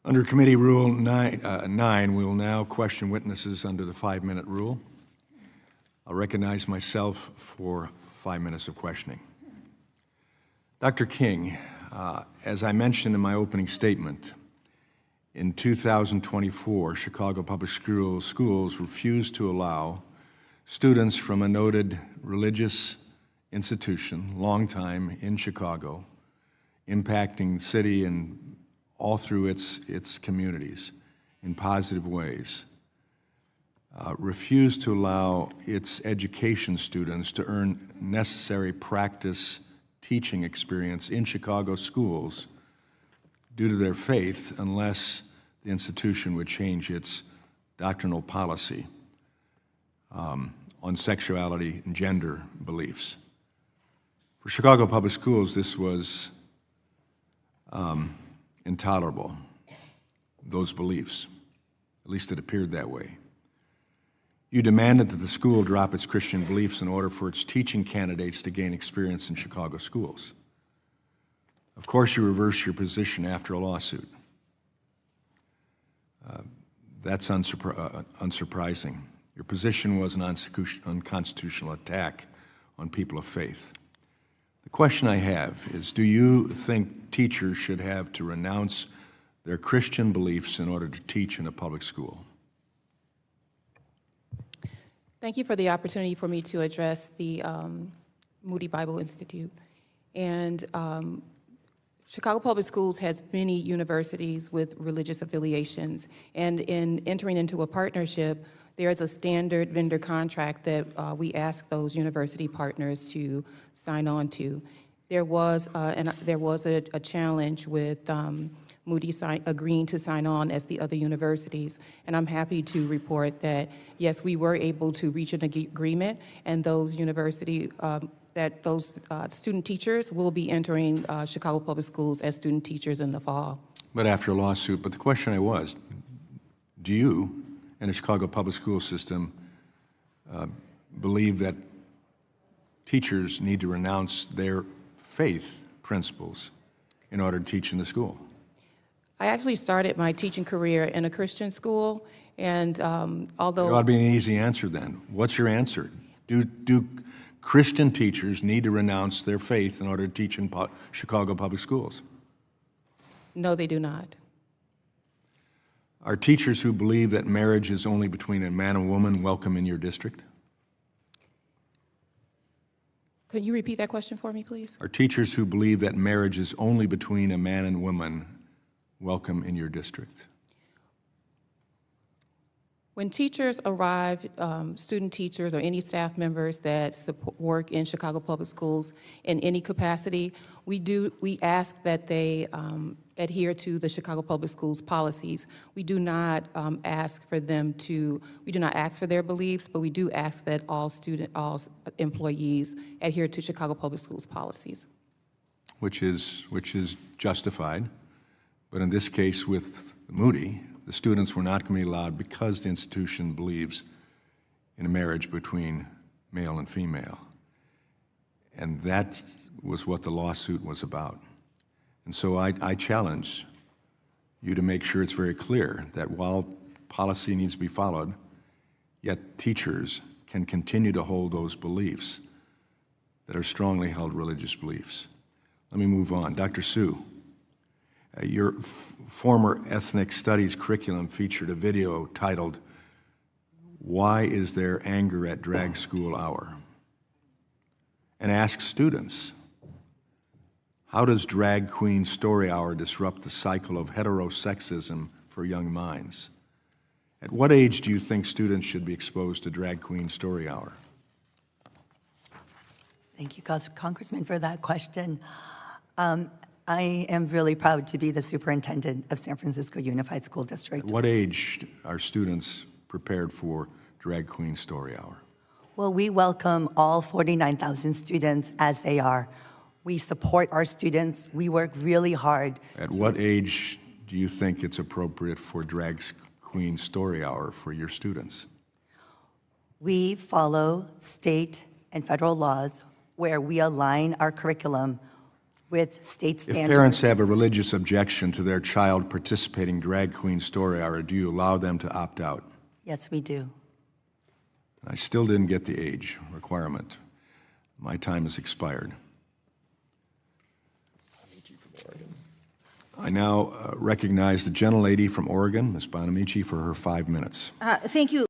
Under Committee Rule 9, we will now question witnesses under the 5-minute rule. I'll recognize myself for 5 minutes of questioning. Dr. King, as I mentioned in my opening statement, in 2024, Chicago Public Schools refused to allow students from a noted religious institution, long time in Chicago, impacting the city and all through its communities in positive ways, refused to allow its education students to earn necessary practice teaching experience in Chicago schools due to their faith unless the institution would change its doctrinal policy on sexuality and gender beliefs. For Chicago Public Schools, this was intolerable, those beliefs. At least it appeared that way. You demanded that the school drop its Christian beliefs in order for its teaching candidates to gain experience in Chicago schools. Of course, you reversed your position after a lawsuit. That's unsurprising. Your position was an unconstitutional attack on people of faith. The question I have is, do you think teachers should have to renounce their Christian beliefs in order to teach in a public school? Thank you for the opportunity for me to address the Moody Bible Institute. And Chicago Public Schools has many universities with religious affiliations. And in entering into a partnership, there is a standard vendor contract that we ask those university partners to sign on to. There was a challenge with Moody agreeing to sign on as the other universities, and I'm happy to report that yes, we were able to reach an agreement, and those student teachers will be entering Chicago Public Schools as student teachers in the fall. But after a lawsuit. But the question was, do you and the Chicago Public School System believe that teachers need to renounce their faith principles in order to teach in the school? I actually started my teaching career in a Christian school, and although— There ought to be an easy answer then. What's your answer? Do Christian teachers need to renounce their faith in order to teach in Chicago Public Schools? No, they do not. Are teachers who believe that marriage is only between a man and woman welcome in your district? Could you repeat that question for me, please? Are teachers who believe that marriage is only between a man and woman welcome in your district? When teachers arrive, student teachers or any staff members that work in Chicago Public Schools in any capacity, we ask that they adhere to the Chicago Public Schools policies. We do not ask for their beliefs, but we do ask that all employees adhere to Chicago Public Schools policies. Which is justified. But in this case with Moody, the students were not going to be allowed because the institution believes in a marriage between male and female. And that was what the lawsuit was about. And so I challenge you to make sure it's very clear that while policy needs to be followed, yet teachers can continue to hold those beliefs that are strongly held religious beliefs. Let me move on. Dr. Sue. Your former ethnic studies curriculum featured a video titled, "Why is there anger at drag school hour?" and asked students, how does drag queen story hour disrupt the cycle of heterosexism for young minds? At what age do you think students should be exposed to drag queen story hour? Thank you, Congressman, for that question. I am really proud to be the superintendent of San Francisco Unified School District. At what age are students prepared for drag queen story hour? Well, we welcome all 49,000 students as they are. We support our students. We work really hard. At what age do you think it's appropriate for drag queen story hour for your students? We follow state and federal laws where we align our curriculum with state If standards. parents have a religious objection to their child participating drag queen story hour, do you allow them to opt out? Yes, we do. I still didn't get the age requirement. My time has expired. I now recognize the gentlelady from Oregon, Ms. Bonamici, for her 5 minutes. Thank you.